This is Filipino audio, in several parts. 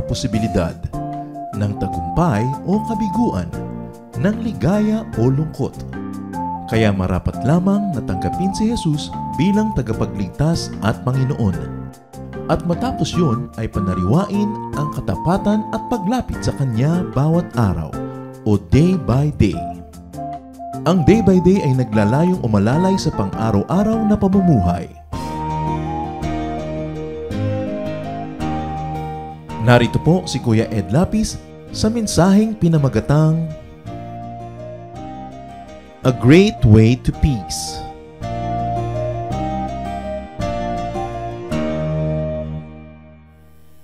posibilidad ng tagumpay o kabiguan, ng ligaya o lungkot. Kaya marapat lamang natanggapin si Jesus bilang tagapagligtas at Panginoon. At matapos yun ay panariwain ang katapatan at paglapit sa Kanya bawat araw o day by day. Ang day by day ay naglalayong umalalay sa pang-araw-araw na pamumuhay. Narito po si Kuya Ed Lapis sa mensaheng pinamagatang A Great Way to Peace.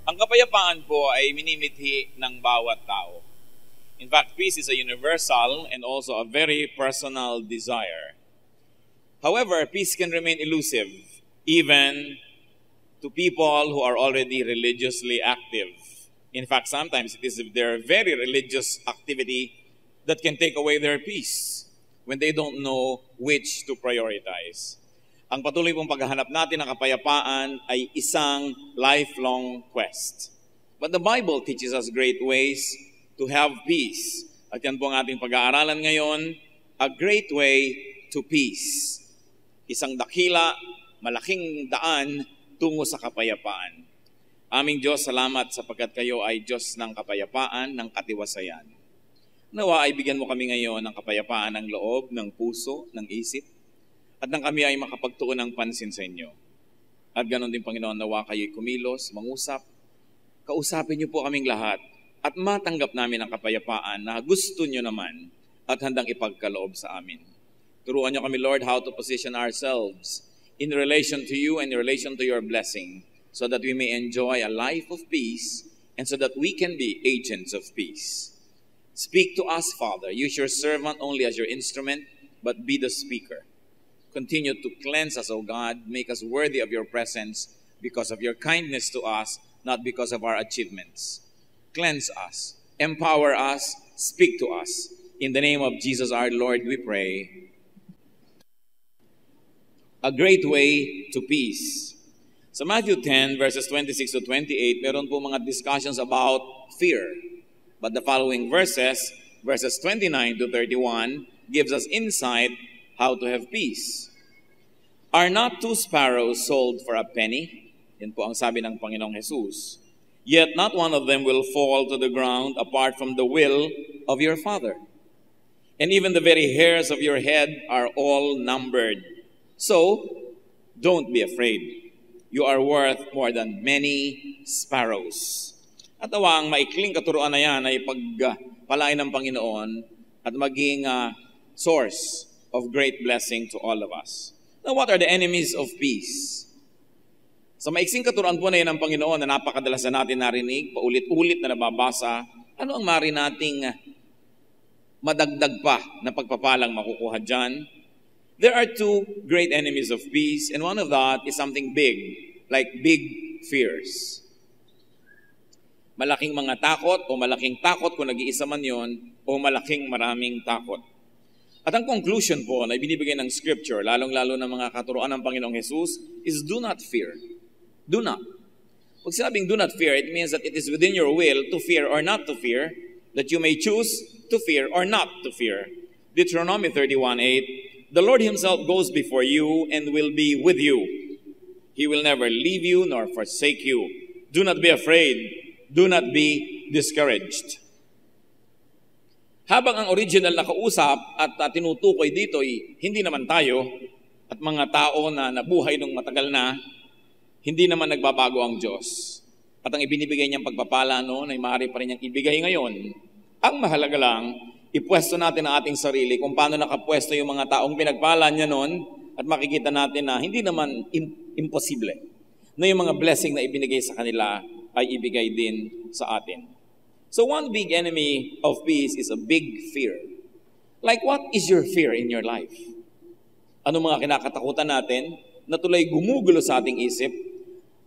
Ang kapayapaan po ay minimithi ng bawat tao. In fact, peace is a universal and also a very personal desire. However, peace can remain elusive even to people who are already religiously active. In fact, sometimes it is their very religious activity that can take away their peace when they don't know which to prioritize. Ang patuloy pong paghahanap natin ng kapayapaan ay isang lifelong quest. But the Bible teaches us great ways to have peace. At yan po ang ating pag-aaralan ngayon, A Great Way to Peace. Isang dakila, malaking daan tungo sa kapayapaan. Aming Diyos, salamat sapagkat kayo ay Diyos ng kapayapaan, ng katiwasayan. Nawa ay bigyan mo kami ngayon ng kapayapaan ng loob, ng puso, ng isip, at nang kami ay makapagtuon ng pansin sa inyo. At ganon din, Panginoon, nawa kayo'y kumilos, mangusap. Kausapin niyo po kaming lahat at matanggap namin ang kapayapaan na gusto niyo naman at handang ipagkaloob sa amin. Turuan niyo kami, Lord, how to position ourselves in relation to you and in relation to your blessing so that we may enjoy a life of peace and so that we can be agents of peace. Speak to us, Father. Use your servant only as your instrument, but be the speaker. Continue to cleanse us, O God. Make us worthy of your presence because of your kindness to us, not because of our achievements. Cleanse us, empower us, speak to us. In the name of Jesus our Lord, we pray. A great way to peace. Sa Matthew 10, verses 26 to 28, meron po mga discussions about fear. But the following verses 29 to 31, gives us insight how to have peace. Are not 2 sparrows sold for a penny? Yan po ang sabi ng Panginoong Jesus. Yet not one of them will fall to the ground apart from the will of your Father. And even the very hairs of your head are all numbered. So, don't be afraid. You are worth more than many sparrows. At ang maikling katuruan na yan ay pagpalain ng Panginoon at maging source of great blessing to all of us. Now, what are the enemies of peace? Sa maiksing katuruan po na yan ng Panginoon na napakadalas na natin narinig, paulit-ulit na nababasa, ano ang mari nating madagdag pa na pagpapalang makukuha dyan? There are 2 great enemies of peace, and one of that is something big, like big fears. Malaking mga takot o malaking takot kung nag-iisa man yon o malaking maraming takot. At ang conclusion po na ibinibigay ng Scripture, lalong-lalo ng mga katuruan ng Panginoong Jesus, is do not fear. Do not. Pag sinabing do not fear, it means that it is within your will to fear or not to fear, that you may choose to fear or not to fear. Deuteronomy 31:8, the Lord Himself goes before you and will be with you. He will never leave you nor forsake you. Do not be afraid. Do not be discouraged. Habang ang original na kausap at tinutukoy dito ay hindi naman tayo at mga tao na nabuhay nung matagal na, hindi naman nagbabago ang Diyos. At ang ibinibigay niyang pagpapala noon ay maaari pa rin niyang ibigay ngayon. Ang mahalaga lang, ipwesto natin ang ating sarili kung paano nakapwesto yung mga taong pinagpala niya noon at makikita natin na hindi naman imposible na yung mga blessing na ibinigay sa kanila ay ibigay din sa atin. So one big enemy of peace is a big fear. Like what is your fear in your life? Ano mga kinakatakutan natin na tuloy gumugulo sa ating isip,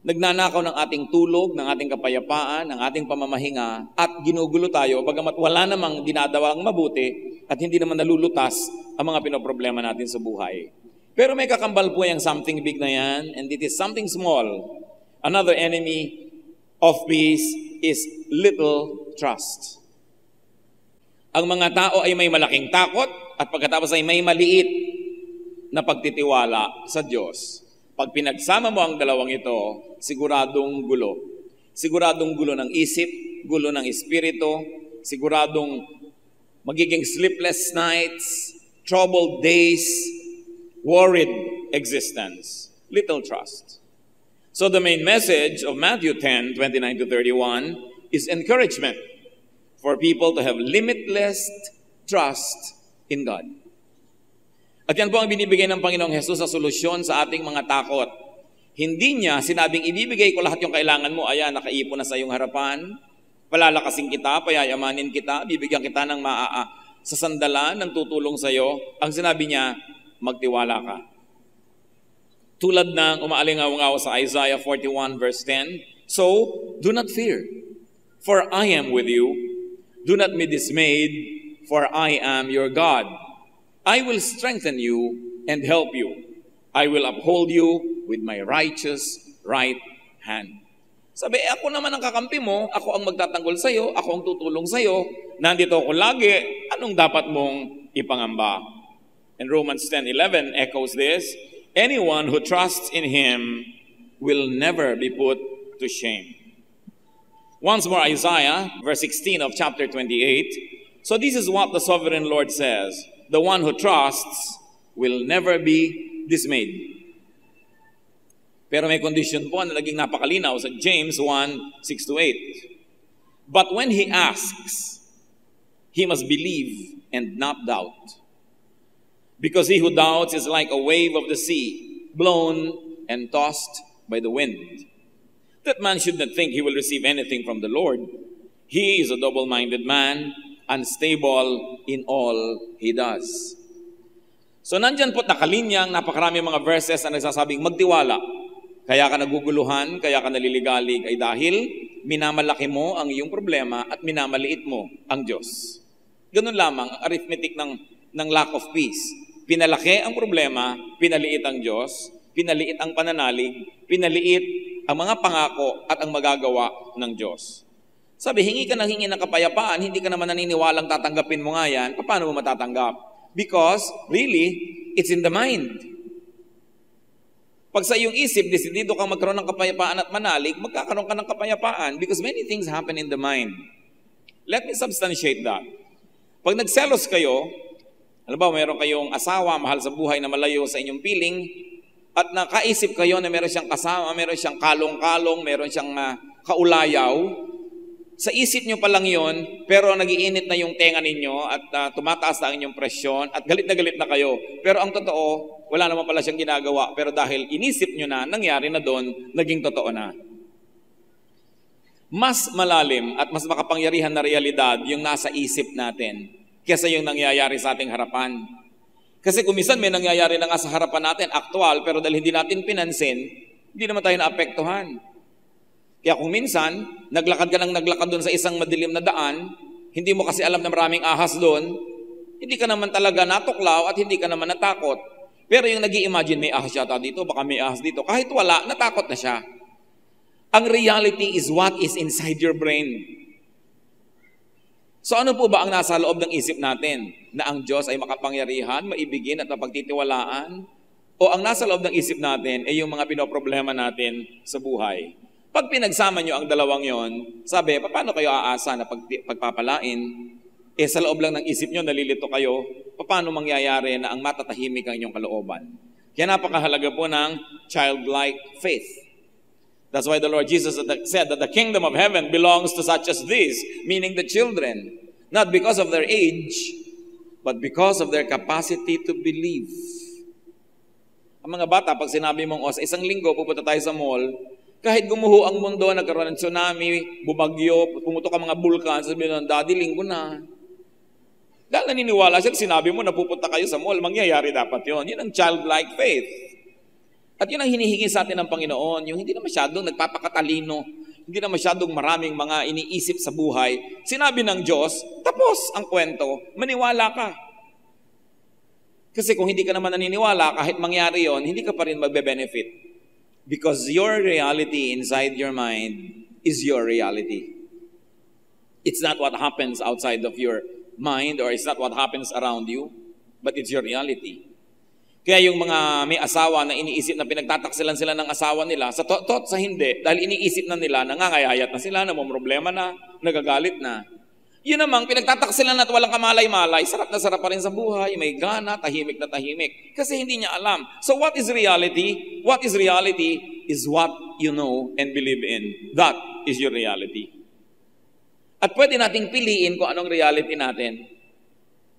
nagnanakaw ng ating tulog, ng ating kapayapaan, ng ating pamamahinga, at ginugulo tayo, bagamat wala namang dinadawang mabuti at hindi naman nalulutas ang mga pinoproblema natin sa buhay. Pero may kakambal po yung something big na yan, and it is something small. Another enemy of peace is little trust. Ang mga tao ay may malaking takot at pagkatapos ay may maliit na pagtitiwala sa Diyos. Pag pinagsama mo ang dalawang ito, siguradong gulo. Siguradong gulo ng isip, gulo ng espiritu, siguradong magiging sleepless nights, troubled days, worried existence. Little trust. So the main message of Matthew 10:29 to 31 is encouragement for people to have limitless trust in God. At yan po ang binibigay ng Panginoong Hesus sa solusyon sa ating mga takot. Hindi niya sinabing ibibigay ko lahat yung kailangan mo, ayan, nakaipon na sa iyong harapan, palalakasin kita, payayamanin kita, bibigyan kita ng sa sandalan ng tutulong sa iyo. Ang sinabi niya, magtiwala ka. Tulad ng umaalingaw-ngaw sa Isaiah 41 verse 10, so, do not fear, for I am with you. Do not be dismayed, for I am your God. I will strengthen you and help you. I will uphold you with my righteous right hand. Sabi, ako naman ang kakampi mo, ako ang magtatanggol sa iyo, ako ang tutulong sa iyo, nandito ako lagi, anong dapat mong ipangamba? And Romans 10:11 echoes this, anyone who trusts in Him will never be put to shame. Once more, Isaiah, verse 16 of chapter 28. So this is what the sovereign Lord says, the one who trusts will never be dismayed. Pero may condition po na naging napakalinaw sa James 1:6-8. But when he asks, he must believe and not doubt. Because he who doubts is like a wave of the sea, blown and tossed by the wind. That man should not think he will receive anything from the Lord. He is a double-minded man, unstable in all he does. So nandyan po nakalinyang napakarami mga verses na nagsasabing magtiwala. Kaya ka naguguluhan, kaya ka naliligalig ay dahil minamalaki mo ang iyong problema at minamaliit mo ang Diyos. Ganun lamang ang arithmetic ng lack of peace. Pinalaki ang problema, pinaliit ang Diyos, pinaliit ang pananalig, pinaliit ang mga pangako at ang magagawa ng Diyos. Sabi, hingi ka ng kapayapaan, hindi ka naman naniniwalang tatanggapin mo nga yan, paano mo matatanggap? Because, really, it's in the mind. Pag sa iyong isip, desidido kang magkaroon ng kapayapaan at manalig, magkakaroon ka ng kapayapaan because many things happen in the mind. Let me substantiate that. Pag nagselos kayo, alam ba, mayroon kayong asawa, mahal sa buhay na malayo sa inyong piling, at nakaisip kayo na meron siyang kasama, meron siyang kalong-kalong, meron siyang kaulayaw, sa isip nyo pa lang yon, pero nagiinit na yung tenga ninyo at tumataas na ang inyong presyon at galit na kayo. Pero ang totoo, wala naman pala siyang ginagawa. Pero dahil inisip nyo na, nangyari na doon, naging totoo na. Mas malalim at mas makapangyarihan na realidad yung nasa isip natin kaysa yung nangyayari sa ating harapan. Kasi kung minsan may nangyayari na nga sa harapan natin, aktual, pero dahil hindi natin pinansin, hindi naman tayo naapektuhan. Kaya kung minsan, naglakad ka doon sa isang madilim na daan, hindi mo kasi alam na maraming ahas doon, hindi ka naman talaga natuklaw at hindi ka naman natakot. Pero yung nag-i-imagine, may ahas yata dito, baka may ahas dito. Kahit wala, natakot na siya. Ang reality is what is inside your brain. So ano po ba ang nasa loob ng isip natin? Na ang Diyos ay makapangyarihan, maibigin at mapagtitiwalaan? O ang nasa loob ng isip natin ay yung mga pinoproblema natin sa buhay? Pag pinagsama nyo ang dalawang yon, sabi, paano kayo aasa na pagpapalain? Sa loob lang ng isip nyo, nalilito kayo, paano mangyayari na ang matatahimik ang inyong kalooban? Kaya napakahalaga po ng childlike faith. That's why the Lord Jesus said that the kingdom of heaven belongs to such as this, meaning the children, not because of their age, but because of their capacity to believe. Ang mga bata, pag sinabi mong, sa isang linggo, pupunta tayo sa mall, kahit gumuho ang mundo, nagkaroon ng tsunami, bumagyo, pumutok ang mga bulkan, sabihin ng, Daddy, linggo na. Dahil naniniwala siya, sinabi mo na pupunta kayo sa mall, mangyayari dapat yon. Yun ang childlike faith. At yun ang hinihingi sa atin ng Panginoon, yung hindi na masyadong nagpapakatalino, hindi na masyadong maraming mga iniisip sa buhay. Sinabi ng Diyos, tapos ang kwento, maniwala ka. Kasi kung hindi ka naman naniniwala, kahit mangyari yon, hindi ka pa rin magbe-benefit. Because your reality inside your mind is your reality. It's not what happens outside of your mind or it's not what happens around you, but it's your reality. Kaya yung mga may asawa na iniisip na pinagtataksilan sila ng asawa nila, sa sa hindi, dahil iniisip na nila, nangangayayat na sila, namumroblema na, nagagalit na. Yun namang pinagtataksilan at walang kamalay-malay, sarap na sarap pa rin sa buhay, may gana, tahimik na tahimik. Kasi hindi niya alam. So what is reality? What is reality is what you know and believe in. That is your reality. At pwede nating piliin kung anong reality natin.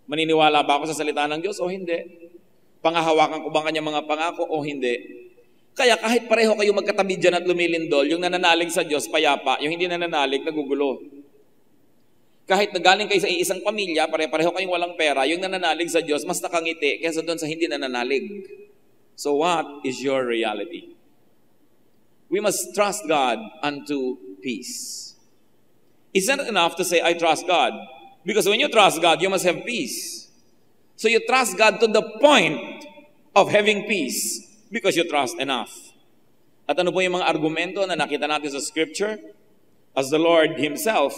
Maniniwala ba ako sa salita ng Diyos o hindi? Pangahawakan ko ba kanyang mga pangako o hindi? Kaya kahit pareho kayo magkatabi dyan at lumilindol, yung nananalig sa Diyos, payapa, yung hindi nananalig, nagugulo. Kahit nagaling kayo sa isang pamilya, pare-pareho kayong walang pera, yung nananalig sa Diyos, mas nakangiti kaysa doon sa hindi nananalig. So what is your reality? We must trust God unto peace. It's not enough to say, I trust God. Because when you trust God, you must have peace. So you trust God to the point of having peace because you trust enough. At ano po yung mga argumento na nakita natin sa Scripture? As the Lord Himself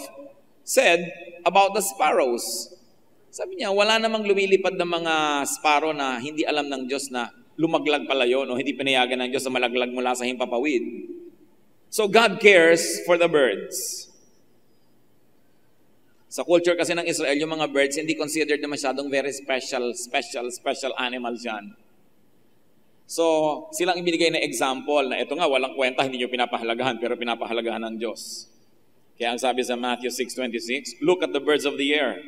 said about the sparrows. Sabi niya, wala namang lumilipad ng mga sparrow na hindi alam ng Diyos na lumaglag pala yun o hindi pinayagan ng Diyos na malaglag mula sa himpapawid. So God cares for the birds. Sa culture kasi ng Israel, yung mga birds hindi considered na masyadong very special animals yan. So, silang ibinigay na example na ito nga, walang kwenta, hindi nyo pinapahalagahan, pero pinapahalagahan ng Diyos. Kaya ang sabi sa Matthew 6:26, look at the birds of the air.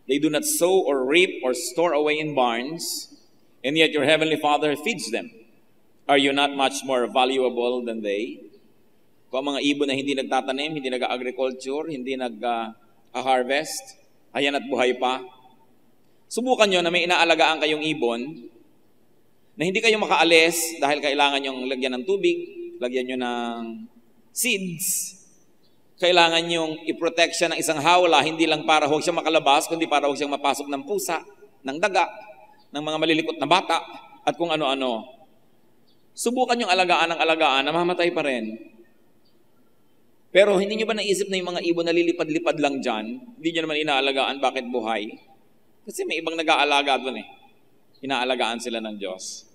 They do not sow or reap or store away in barns, and yet your heavenly Father feeds them. Are you not much more valuable than they? Kung mga ibon na hindi nagtatanim, hindi nag-agriculture, hindi nag-harvest, ayan at buhay pa. Subukan nyo na may inaalagaan kayong ibon, na hindi kayo makaalis dahil kailangan nyong lagyan ng tubig, lagyan nyo ng seeds, kailangan nyong i-protect siya ng isang hawla, hindi lang para huwag siya makalabas, kundi para huwag siyang mapasok ng pusa, ng daga, ng mga malilikot na bata, at kung ano-ano. Subukan yung alagaan ng alagaan, namamatay pa rin. Pero hindi nyo ba naisip na yung mga ibon na lilipad-lipad lang dyan, hindi nyo naman inaalagaan, bakit buhay? Kasi may ibang nag-aalaga doon eh. Inaalagaan sila ng Diyos.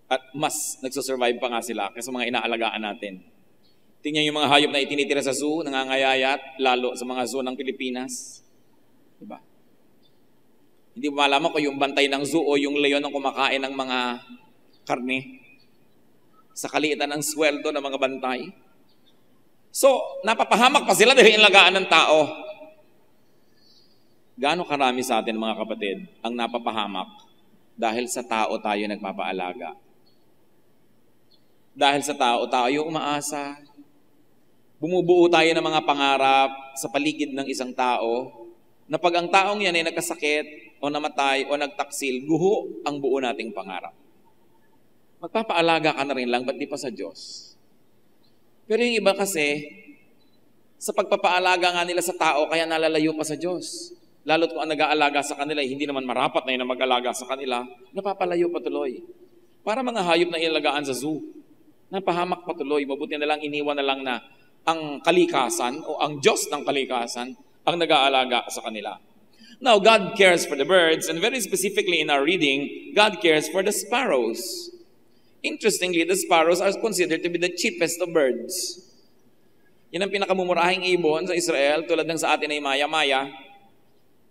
At mas nagsusurvive pa nga sila kaysa mga inaalagaan natin. Tingnan yung mga hayop na itinitira sa zoo, nangangayayat, lalo sa mga zoo ng Pilipinas. Diba? Hindi mo malaman kung yung bantay ng zoo o yung leon ang kumakain ng mga karne. Sa kaliitan ng sweldo ng mga bantay. So, napapahamak pa sila dahil inalagaan ng tao. Gaano karami sa atin mga kapatid ang napapahamak dahil sa tao tayo nagpapaalaga. Dahil sa tao tayo umaasa. Bumubuo tayo ng mga pangarap sa paligid ng isang tao na pag ang taong yan ay nagkasakit o namatay o nagtaksil, guho ang buo nating pangarap. Magpapaalaga ka na rin lang, ba't di pa sa Diyos? Pero yung iba kasi, sa pagpapaalaga nga nila sa tao, kaya nalalayo pa sa Diyos. Lalo't kung ang nag-aalaga sa kanila, hindi naman marapat na yun na mag-alaga sa kanila, napapalayo patuloy. Para mga hayop na ilalagaan sa zoo, napahamak patuloy, mabuti na lang, iniwan na lang na ang kalikasan o ang Diyos ng kalikasan ang nag-aalaga sa kanila. Now, God cares for the birds, and very specifically in our reading, God cares for the sparrows. Interestingly, the sparrows are considered to be the cheapest of birds. Yan ang pinakamumurahing ibon sa Israel, tulad ng sa atin ay maya-maya.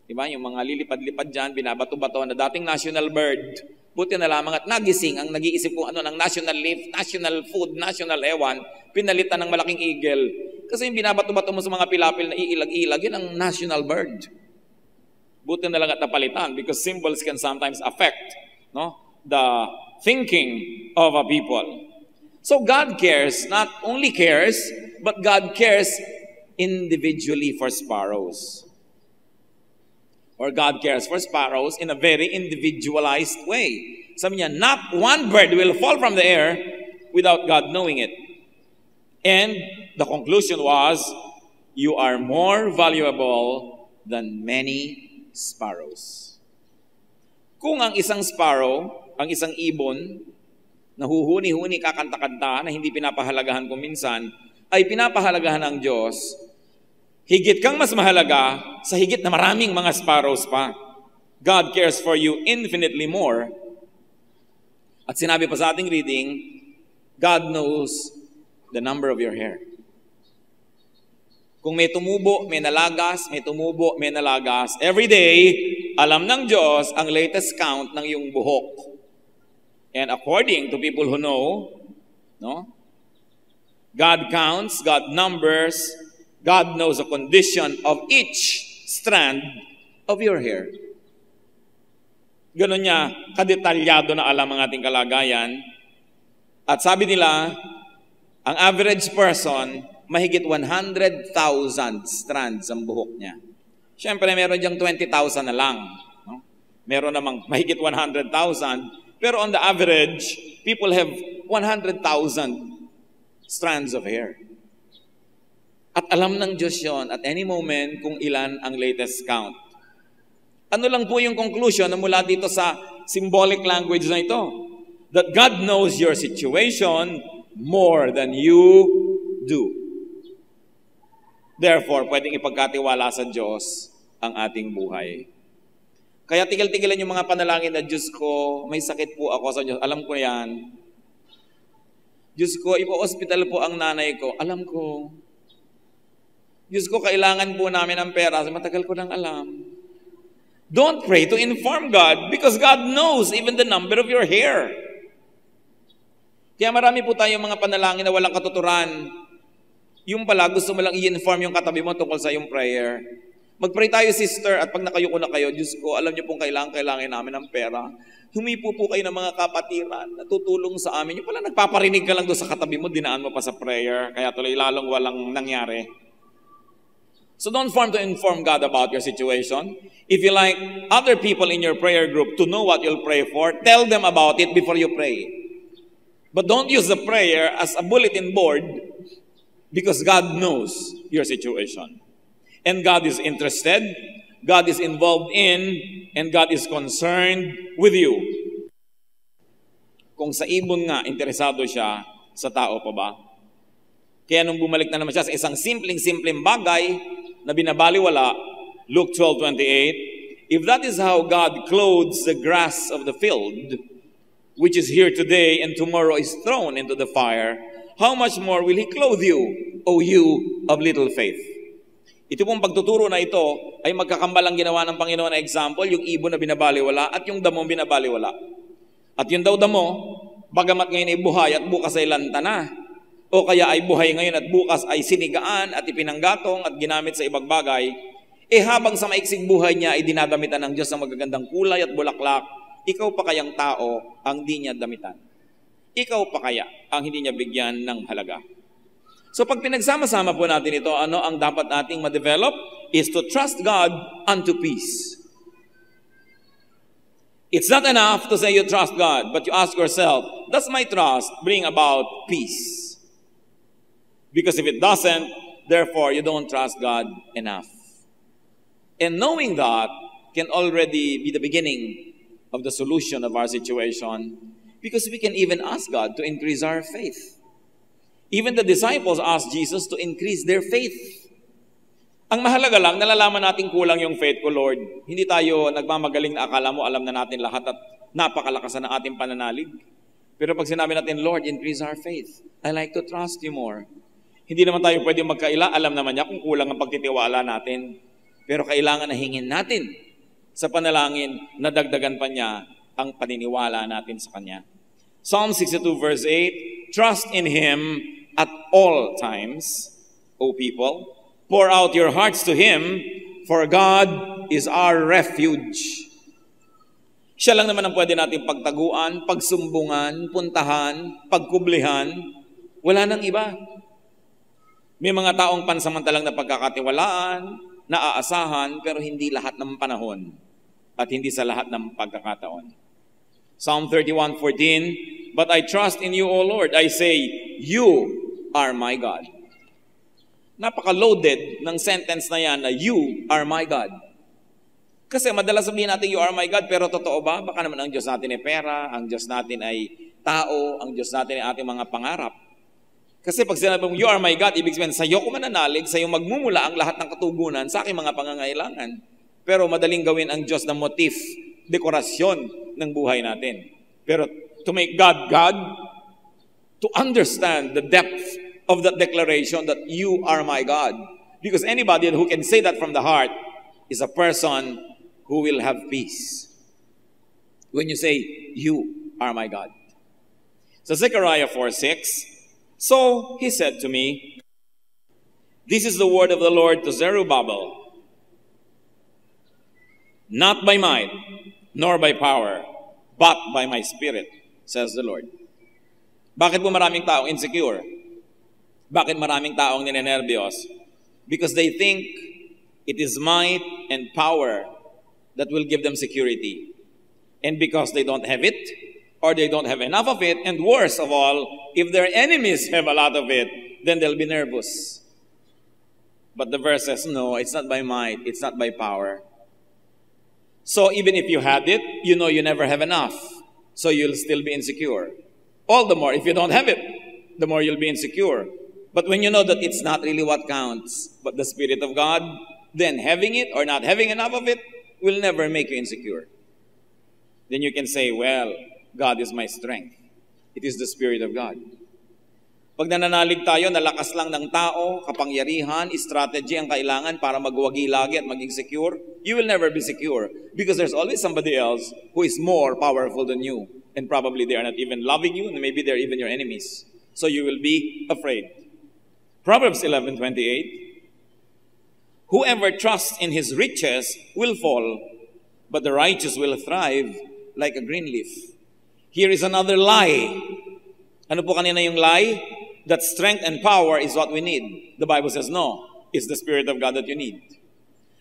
Diba? Yung mga lilipad-lipad dyan, binabato-bato na dating national bird. Buti na lamang at nagising ang nag-iisip kung ano ng national leaf, national food, national ewan, pinalitan ng malaking eagle. Kasi yung binabato-bato mo sa mga pilapil na iilag-ilag, yun ang national bird. Buti na lang at napalitan because symbols can sometimes affect the thinking of a people. So God cares, not only cares, but God cares individually for sparrows. Or God cares for sparrows in a very individualized way. Sabi niya, not one bird will fall from the air without God knowing it. And the conclusion was, you are more valuable than many sparrows. Kung ang isang sparrow, ang isang ibon, nahuhuni-huni kakanta-kanta na hindi pinapahalagahan kung minsan, ay pinapahalagahan ng Diyos, higit kang mas mahalaga sa higit na maraming mga sparrows pa. God cares for you infinitely more. At sinabi pa sa ating reading, God knows the number of your hair. Kung may tumubo, may nalagas, may tumubo, may nalagas, every day, alam ng Diyos ang latest count ng iyong buhok. And according to people who know, no? God counts, God numbers, God knows the condition of each strand of your hair. Ganon niya, kadetalyado na alam ang ating kalagayan. At sabi nila, ang average person, mahigit 100,000 strands ang buhok niya. Siyempre, meron diyang 20,000 na lang. No? Meron namang mahigit 100,000. Pero on the average, people have 100,000 strands of hair. At alam ng Diyos yun at any moment kung ilan ang latest count. Ano lang po yung conclusion na mula dito sa symbolic language na ito? That God knows your situation more than you do. Therefore, pwedeng ipagkatiwala sa Diyos ang ating buhay. Kaya tigil-tigilan yung mga panalangin na, Diyos ko, may sakit po ako sa Diyos. Alam ko yan. Diyos ko, ipo-hospital po ang nanay ko. Alam ko. Diyos ko, kailangan po namin ng pera. Matagal ko nang alam. Don't pray to inform God because God knows even the number of your hair. Kaya marami po tayong mga panalangin na walang katuturan. Yung pala, gusto mo lang i-inform yung katabi mo tungkol sa yung prayer. Mag-pray tayo, sister, at pag nakayuko na kayo, Diyos ko, alam niyo pong kailangan namin ng pera. Humipo po kayo ng mga kapatiran na tutulong sa amin. Yung pala, nagpaparinig ka lang doon sa katabi mo, dinaan mo pa sa prayer, kaya tuloy lalong walang nangyari. So don't form to inform God about your situation. If you like other people in your prayer group to know what you'll pray for, tell them about it before you pray. But don't use the prayer as a bulletin board because God knows your situation. And God is interested, God is involved in, and God is concerned with you. Kung sa ibon nga, interesado siya, sa tao pa ba? Kaya nung bumalik na naman siya sa isang simpleng bagay na binabaliwala, Luke 12:28, if that is how God clothes the grass of the field, which is here today and tomorrow is thrown into the fire, how much more will He clothe you, O you of little faith? Ito pong pagtuturo na ito ay magkakambalang ginawa ng Panginoon na example, yung ibon na binabaliwala at yung damong binabaliwala. At yung daw damo, bagamat ngayon ay buhay at bukas ay lanta na, o kaya ay buhay ngayon at bukas ay sinigaan at ipinanggatong at ginamit sa ibang bagay, habang sa maiksing buhay niya ay dinadamitan ng Diyos ng magagandang kulay at bulaklak, ikaw pa kayang tao ang di niya damitan? Ikaw pa kaya ang hindi niya bigyan ng halaga? So pag pinagsama-sama po natin ito, ano ang dapat nating ma-develop? Is to trust God unto peace. It's not enough to say you trust God, but you ask yourself, does my trust bring about peace? Because if it doesn't, therefore you don't trust God enough. And knowing that can already be the beginning of the solution of our situation, because we can even ask God to increase our faith. Even the disciples asked Jesus to increase their faith. Ang mahalaga lang, nalalaman natin kulang yung faith ko, Lord. Hindi tayo nagmamagaling na akala mo, alam na natin lahat at napakalakas na ng ating pananalig. Pero pag sinabi natin, Lord, increase our faith. I like to trust you more. Hindi naman tayo pwede magkaila. Alam naman niya kung kulang ang pagtitiwala natin. Pero kailangan na hingin natin sa panalangin na dagdagan pa niya ang paniniwala natin sa Kanya. Psalm 62 verse 8, trust in Him at all times, O people. Pour out your hearts to Him, for God is our refuge. Siya lang naman ang pwede natin pagtaguan, pagsumbungan, puntahan, pagkublihan. Wala nang iba. May mga taong pansamantalang na pagkakatiwalaan, naaasahan, pero hindi lahat ng panahon at hindi sa lahat ng pagkakataon. Psalm 31:14, but I trust in you, O Lord. I say, you are my God. Napaka-loaded ng sentence na yan na you are my God. Kasi madalas sabihin natin you are my God, pero totoo ba? Baka naman ang Diyos natin ay pera, ang Diyos natin ay tao, ang Diyos natin ay ating mga pangarap. Kasi pag sinabi mong, you are my God, ibig sabihin, sa'yo ko mananalig, sa'yo magmumula ang lahat ng katugunan sa aking mga pangangailangan. Pero madaling gawin ang Diyos na motif, dekorasyon ng buhay natin. Pero to make God God, to understand the depth of that declaration that you are my God. Because anybody who can say that from the heart is a person who will have peace. When you say, you are my God. So Zechariah 4:6, so he said to me, this is the word of the Lord to Zerubbabel, not by might, nor by power, but by my spirit, says the Lord. Bakit po maraming taong insecure? Bakit maraming taong ninenervyos? Because they think it is might and power that will give them security. And because they don't have it, or they don't have enough of it, and worst of all, if their enemies have a lot of it, then they'll be nervous. But the verse says, no, it's not by might, it's not by power. So even if you had it, you know you never have enough. So you'll still be insecure. All the more, if you don't have it, the more you'll be insecure. But when you know that it's not really what counts, but the Spirit of God, then having it or not having enough of it will never make you insecure. Then you can say, well, God is my strength. It is the Spirit of God. Pag nananalig tayo, nalakas lang ng tao, kapangyarihan, strategy ang kailangan para magwagi lagi at maging secure, you will never be secure because there's always somebody else who is more powerful than you. And probably they are not even loving you, and maybe they're even your enemies. So you will be afraid. Proverbs 11:28, whoever trusts in his riches will fall, but the righteous will thrive like a green leaf. Here is another lie. Ano po kanina yung lie? That strength and power is what we need. The Bible says no. It's the Spirit of God that you need.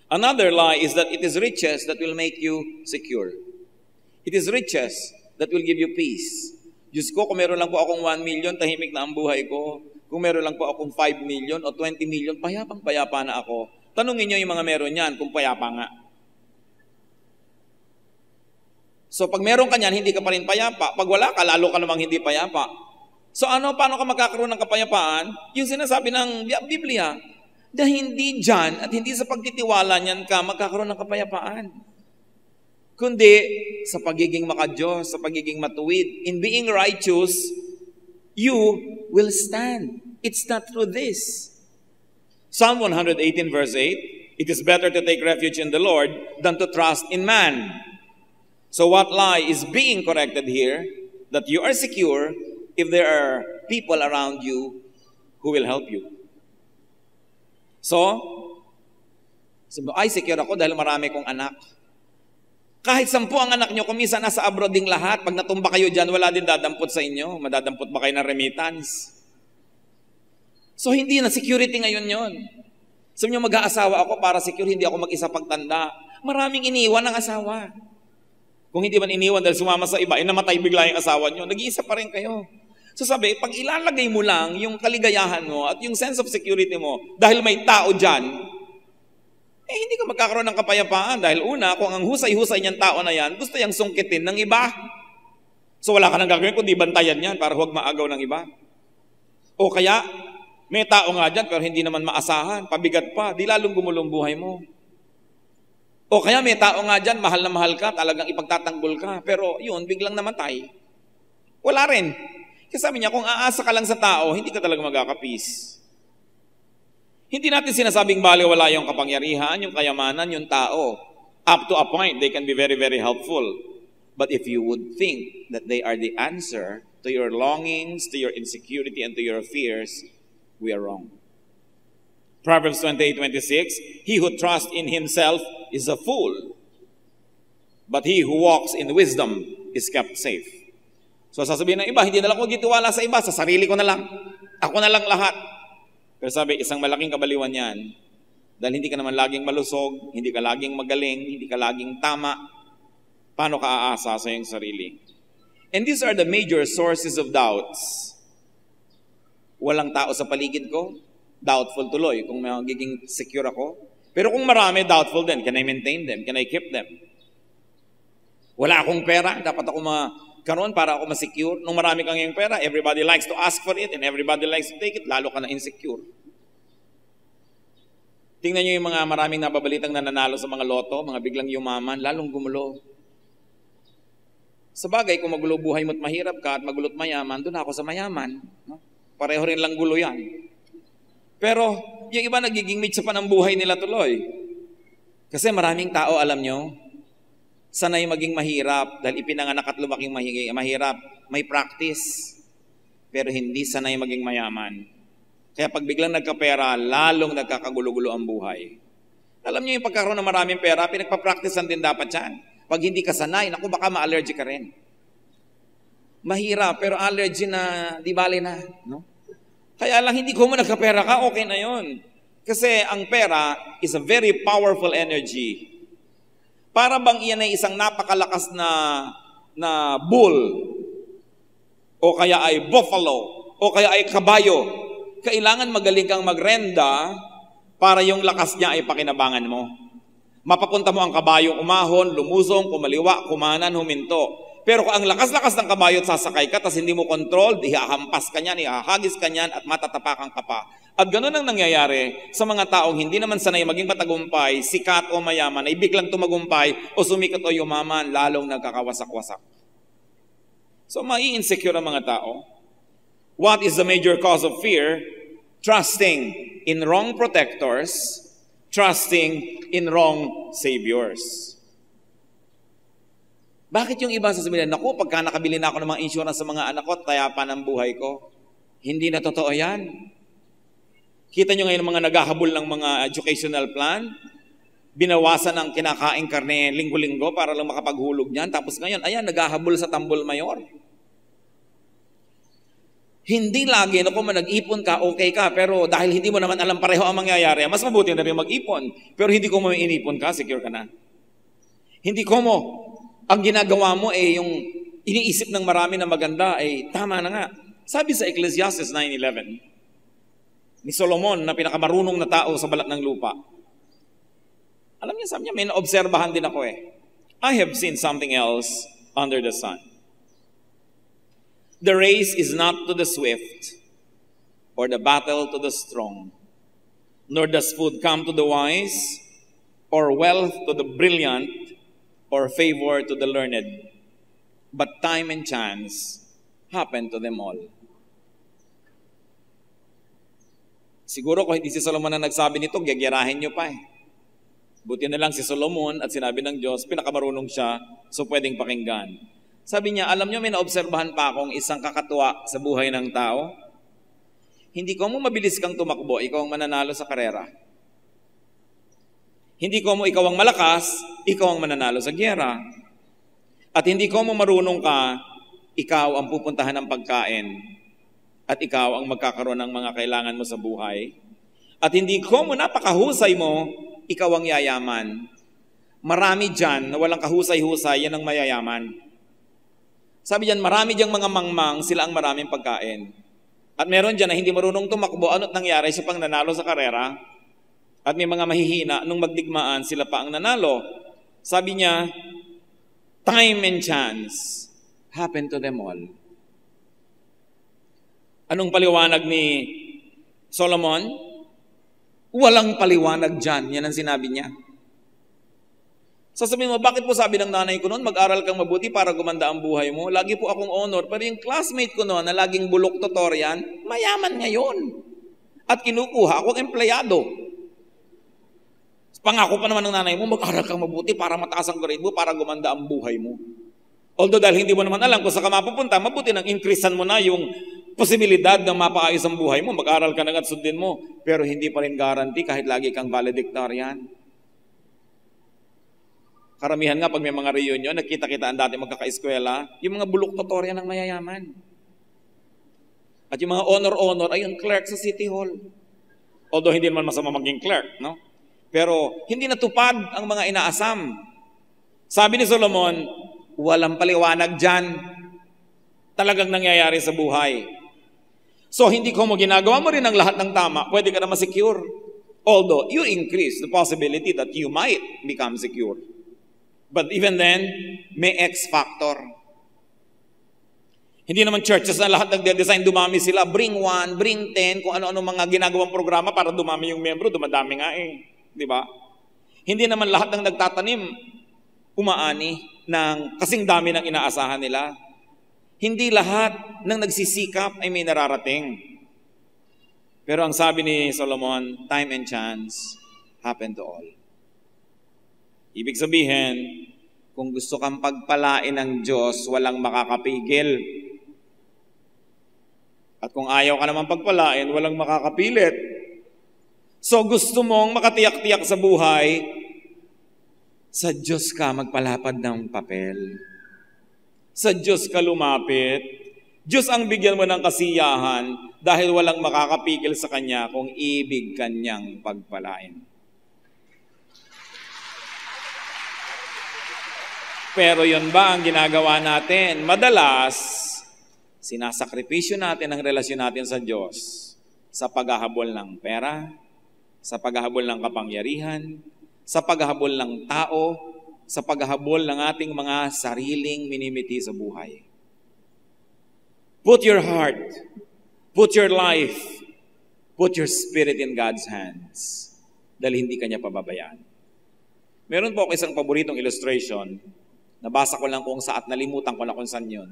Another lie is that it is riches that will make you secure. It is riches that will give you peace. Diyos ko, kung meron lang po akong 1 million, tahimik na ang buhay ko. Kung meron lang po akong 5 million o 20 million, payapang-payapa na ako. Tanungin nyo yung mga meron yan kung payapa nga. So pag meron ka niyan, hindi ka pa rin payapa. Pag wala ka, lalo ka namang hindi payapa. So paano ka magkakaroon ng kapayapaan? Yung sinasabi ng Biblia, na hindi dyan at hindi sa pagtitiwala niyan ka magkakaroon ng kapayapaan. Kundi sa pagiging makadiyos, sa pagiging matuwid. In being righteous, you will stand. It's not through this. Psalm 118 verse 8, it is better to take refuge in the Lord than to trust in man. So what lie is being corrected here? That you are secure if there are people around you who will help you. So, ay secure ako dahil marami kong anak. Kahit 10 ang anak nyo, kung minsan nasa abroad ding lahat, pag natumba kayo dyan, wala din dadampot sa inyo. Madadampot ba kayo ng remittance? So hindi na security ngayon yon. Sabi nyo, mag-aasawa ako para secure, hindi ako mag-isa pagtanda. Maraming iniwan ng asawa. Kung hindi man iniwan dahil sumama sa iba, namatay bigla yung asawa nyo, nag-iisa pa rin kayo. So sabi, pag ilalagay mo lang yung kaligayahan mo at yung sense of security mo, dahil may tao dyan, hindi ka magkakaroon ng kapayapaan. Dahil una, kung ang husay-husay niyang tao na yan, gusto niyang sungkitin ng iba. So wala ka nang gagawin kundi bantayan yan para huwag maagaw ng iba. O kaya, may tao nga dyan pero hindi naman maasahan, pabigat pa, di lalong gumulong buhay mo. O kaya may tao nga dyan, mahal na mahal ka, talagang ipagtatanggol ka, pero yun, biglang namatay. Wala rin. Kasi sabi niya, kung aasa ka lang sa tao, hindi ka talaga magkakapis. Hindi natin sinasabing baliwala yung kapangyarihan, yung kayamanan, yung tao. Up to a point, they can be very, very helpful. But if you would think that they are the answer to your longings, to your insecurity, and to your fears, we are wrong. Proverbs 28:26, he who trusts in himself is a fool, but he who walks in wisdom is kept safe. So sasabihin ng iba, hindi na lang ako gitiwala sa iba, sa sarili ko na lang. Ako na lang lahat. Pero sabi, isang malaking kabaliwan yan, dahil hindi ka naman laging malusog, hindi ka laging magaling, hindi ka laging tama, paano ka aasa sa iyong sarili? And these are the major sources of doubts. Walang tao sa paligid ko, doubtful tuloy kung magiging secure ako. Pero kung marami, doubtful din. Can I maintain them? Can I keep them? Wala akong pera, dapat ako magkaroon para ako masecure. Nung marami kang yung pera, everybody likes to ask for it and everybody likes to take it, lalo ka na insecure. Tingnan nyo yung mga maraming nababalitang nananalo sa mga loto, mga biglang yumaman, lalong gumulo. Sabagay, kung magulo buhay mo't mahirap ka at magulot mayaman, doon ako sa mayaman. No? Pareho rin lang gulo yan. Pero yung iba nagiging mitsa pa ng buhay nila tuloy. Kasi maraming tao, alam nyo, sanay maging mahirap dahil ipinanganak at lumaking mahirap. May practice, pero hindi sanay maging mayaman. Kaya pag biglang nagkapera, lalong nagkakagulo-gulo ang buhay. Alam niyo yung pagkakaroon ng maraming pera, pinagpa-practicean din dapat yan. Pag hindi ka sanay, naku baka ma-allergy ka rin. Mahirap, pero allergy na, di bali na. No? Kaya lang hindi ko mo nagkapera ka, okay na yon. Kasi ang pera is a very powerful energy. Para bang iyan ay isang napakalakas na bull, o kaya ay buffalo, o kaya ay kabayo. Kailangan magaling kang magrenda para yung lakas niya ay pakinabangan mo. Mapapunta mo ang kabayo umahon, lumusong, kumaliwa, kumanan, huminto. Pero kung ang lakas-lakas ng kabayo at sasakay ka, tas hindi mo control, ihahampas ka niyan, ihahagis ka niyan, at matatapakan ka pa. At ganoon ang nangyayari sa mga taong hindi naman sanay maging matagumpay, sikat o mayaman, ay biglang tumagumpay o sumikat o yumaman, lalong nagkakawasak-wasak. So, mai-insecure ang mga tao. What is the major cause of fear? Trusting in wrong protectors, trusting in wrong saviors. Bakit yung iba sasabihin, naku, pagka nakabili na ako ng mga insurance sa mga anak ko, tayapan ang buhay ko? Hindi na totoo yan. Kita nyo ngayon mga naghahabol ng mga educational plan, binawasan ang kinakain karne linggo-linggo para lang makapaghulog niyan. Tapos ngayon, ayan, naghahabol sa tambol mayor. Hindi lagi, naku, nag-ipon ka, okay ka, pero dahil hindi mo naman alam pareho ang mangyayari, mas mabuti na rin mag-ipon. Pero hindi ko mo inipon ka, secure ka na. Hindi ko mo. Ang ginagawa mo yung iniisip ng marami na maganda tama na nga. Sabi sa Ecclesiastes 9:11 ni Solomon na pinakamarunong na tao sa balat ng lupa. Alam niya, sabi niya, may naobserbahan din ako I have seen something else under the sun. The race is not to the swift or the battle to the strong, nor does food come to the wise or wealth to the brilliant, or favor to the learned, but time and chance happen to them all. Siguro kung hindi si Solomon na nagsabi nito, gyagirahin nyo pa Buti na lang si Solomon at sinabi ng Diyos, pinakamarunong siya, so pwedeng pakinggan. Sabi niya, alam nyo, may naobserbahan pa akong isang kakatuwa sa buhay ng tao. Hindi ko mo mabilis kang tumakbo, ikaw ang mananalo sa karera. Hindi ko mo ikaw ang malakas, ikaw ang mananalo sa gyera. At hindi ko mo marunong ka, ikaw ang pupuntahan ng pagkain. At ikaw ang magkakaroon ng mga kailangan mo sa buhay. At hindi ko mo napakahusay mo, ikaw ang yayaman. Marami dyan na walang kahusay-husay, yan ang mayayaman. Sabi dyan, marami dyan mga mangmang, sila ang maraming pagkain. At meron dyan na hindi marunong tumakbo, ano't nangyari siya pang nanalo sa karera? At may mga mahihina, nung magdigmaan, sila pa ang nanalo. Sabi niya, time and chance happen to them all. Anong paliwanag ni Solomon? Walang paliwanag dyan. Yan ang sinabi niya. Sasabihin mo, bakit po sabi ng nanay ko noon, mag-aral kang mabuti para gumanda ang buhay mo? Lagi po akong honor. Pero yung classmate ko noon, na laging bulok tutorian, mayaman ngayon. At kinukuha akong empleyado. Pangako pa naman ng nanay mo, mag-aral kang mabuti para mataas ang grade mo, para gumanda ang buhay mo. Although dahil hindi mo naman alam kung saan ka mapupunta, mabuti nang increasean mo na yung posibilidad na mapaayos ang buhay mo. Mag-aral ka na at sundin mo. Pero hindi pa rin guarantee kahit lagi kang valedictorian. Karamihan nga pag may mga reunion, nagkita-kitaan dati magkaka-eskwela, yung mga bulok tutorian ng mayayaman. At yung mga honor-honor ay yung clerk sa City Hall. Although hindi naman masama maging clerk, no? Pero hindi natupad ang mga inaasam. Sabi ni Solomon, walang paliwanag dyan. Talagang nangyayari sa buhay. So hindi ko mo ginagawa mo rin ang lahat ng tama, pwede ka na masecure. Although you increase the possibility that you might become secure. But even then, may X factor. Hindi naman churches na lahat nagde-design, dumami sila. Bring 1, bring 10, kung ano-ano mga ginagawang programa para dumami yung membro, dumadami nga eh. Di ba? Hindi naman lahat ng nagtatanim, umaani ng kasing dami ng inaasahan nila. Hindi lahat ng nagsisikap ay may nararating. Pero ang sabi ni Solomon, time and chance happen to all. Ibig sabihin, kung gusto kang pagpalain ng Diyos, walang makakapigil. At kung ayaw ka naman pagpalain, walang makakapilit. So gusto mong makatiyak-tiyak sa buhay, sa Diyos ka magpalapad ng papel. Sa Diyos ka lumapit. Diyos ang bigyan mo ng kasiyahan dahil walang makakapigil sa Kanya kung ibig Kanyang pagpalain. Pero yun ba ang ginagawa natin? Madalas, sinasakripisyo natin ang relasyon natin sa Diyos sa paghahabol ng pera, sa paghahabol ng kapangyarihan, sa paghahabol ng tao, sa paghahabol ng ating mga sariling minimiti sa buhay. Put your heart, put your life, put your spirit in God's hands dahil hindi Kanya pababayaan. Meron po ako isang paboritong illustration. Nabasa ko lang kung saan, nalimutan ko na kung saan yun.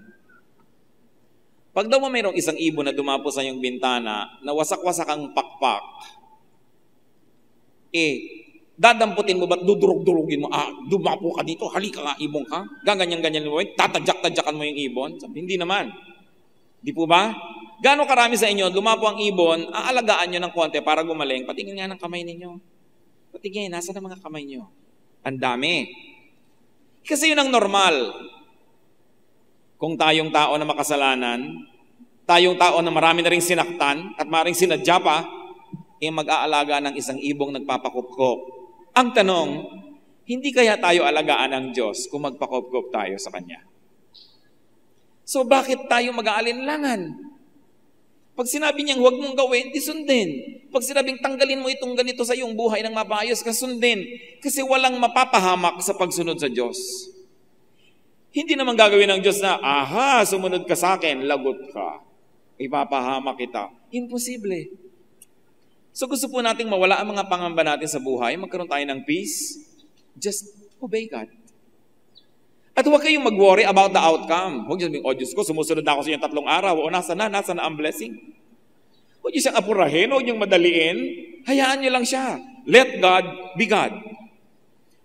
Pag daw mayroong isang ibon na dumapo sa iyong bintana, na wasak-wasak ang pakpak, dadamputin mo ba't dudurog-durugin mo, dumapo ka dito, halika nga, ibon ka, gaganyan-ganyan mo, tatadyak-tadyakan mo yung ibon? Sabi, hindi naman. Di po ba? Gaano karami sa inyo, dumapo ang ibon, aalagaan nyo ng konti para gumaling, patingin nga ng kamay ninyo. Patingin, nasa na mga kamay nyo? Ang dami. Kasi yun ang normal. Kung tayong tao na makasalanan, tayong tao na marami na ring sinaktan at maring sinadya pa, mag-aalaga ng isang ibong nagpapakupkop. Ang tanong, hindi kaya tayo alagaan ng Diyos kung magpakupkop tayo sa Kanya? So bakit tayo mag-aalinlangan? Pag sinabi niyang huwag mong gawin, di sundin. Pag sinabing tanggalin mo itong ganito sa iyong buhay ng mapaayos ka, sundin. Kasi walang mapapahamak sa pagsunod sa Diyos. Hindi naman gagawin ng Diyos na, sumunod ka sa akin, lagot ka. Ipapahamak kita. Imposible. So gusto po nating mawala ang mga pangamba natin sa buhay, magkaroon tayo ng peace, just obey God. At huwag kayong mag-worry about the outcome. Huwag niyo sabihin, Diyos ko, sumusunod ako sa iyong 3 araw. O nasa na ang blessing. Huwag niyo siyang apurahin, huwag niyong madaliin. Hayaan niyo lang siya. Let God be God.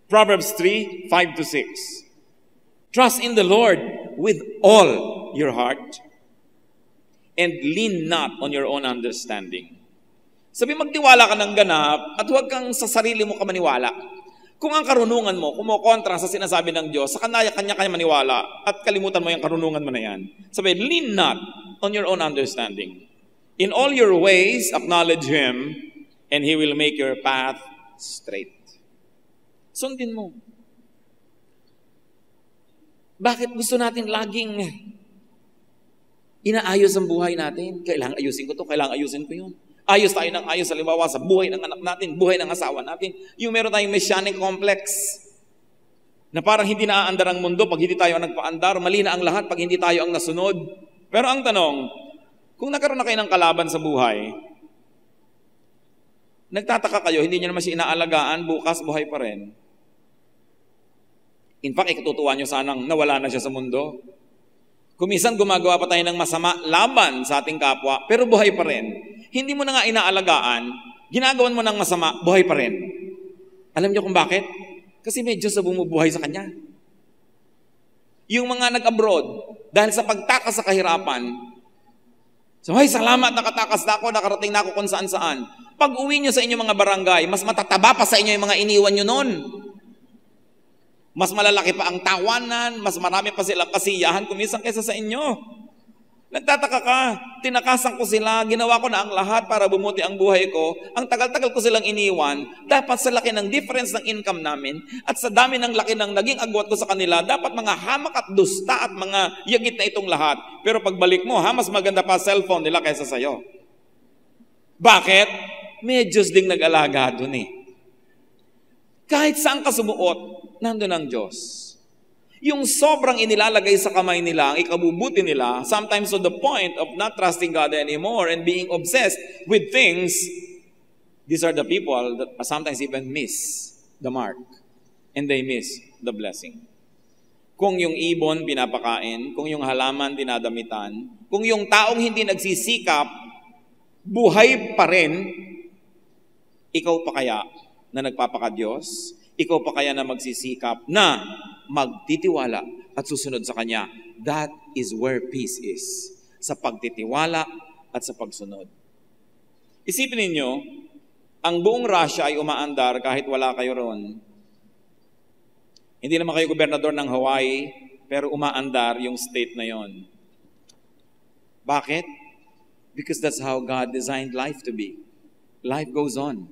Proverbs 3:5-6. Trust in the Lord with all your heart and lean not on your own understanding. Sabi, magtiwala ka ng ganap at huwag kang sa sarili mo ka maniwala. Kung ang karunungan mo kumukontra sa sinasabi ng Diyos, sa kanya maniwala at kalimutan mo yung karunungan mo na yan. Sabi, lean not on your own understanding. In all your ways, acknowledge Him and He will make your path straight. Sundin mo. Bakit gusto natin laging inaayos ang buhay natin? Kailangan ayusin ko to, kailangan ayusin ko yun. Ayos tayo ng ayos, halimbawa sa buhay ng anak natin, buhay ng asawa natin. Yung meron tayong messianic complex na parang hindi naaandar ang mundo pag hindi tayo ang nagpaandar, mali na ang lahat pag hindi tayo ang nasunod. Pero ang tanong, kung nagkaroon na kayo ng kalaban sa buhay, nagtataka kayo, hindi nyo naman siya inaalagaan, bukas buhay pa rin. In fact, ikatutuwa nyo sanang nawala na siya sa mundo. Kung minsan gumagawa pa tayo ng masama laban sa ating kapwa, pero buhay pa rin. Hindi mo na nga inaalagaan, ginagawan mo ng masama, buhay pa rin. Alam niyo kung bakit? Kasi may Diyos na bumubuhay sa Kanya. Yung mga nag-abroad, dahil sa pagtakas sa kahirapan, salamat, nakatakas na ako, nakarating na ako kung saan-saan. Pag uwi nyo sa inyong mga barangay, mas matataba pa sa inyo yung mga iniwan nyo nun. Mas malalaki pa ang tawanan, mas marami pa silang kasiyahan kumisan kaysa sa inyo. Nagtataka ka, tinakasan ko sila, ginawa ko na ang lahat para bumuti ang buhay ko, ang tagal-tagal ko silang iniwan, dapat sa laki ng difference ng income namin, at sa dami ng laki ng naging agwat ko sa kanila, dapat mga hamak at dusta at mga yagit na itong lahat. Pero pagbalik mo, mas maganda pa cellphone nila kaysa sa'yo. Bakit? May Diyos ding nag-alaga doon eh. Kahit saan ka sumuot, nandun ang Diyos. Yung sobrang inilalagay sa kamay nila, ang ikabubuti nila, sometimes to the point of not trusting God anymore and being obsessed with things, these are the people that sometimes even miss the mark and they miss the blessing. Kung yung ibon pinapakain, kung yung halaman dinadamitan, kung yung taong hindi nagsisikap, buhay pa rin, ikaw pa kaya na nagpapaka-Diyos? Ikaw pa kaya na magsisikap na magtitiwala at susunod sa Kanya? That is where peace is. Sa pagtitiwala at sa pagsunod. Isipin ninyo, ang buong Russia ay umaandar kahit wala kayo ron. Hindi naman kayo gobernador ng Hawaii, pero umaandar yung state na yon. Bakit? Because that's how God designed life to be. Life goes on.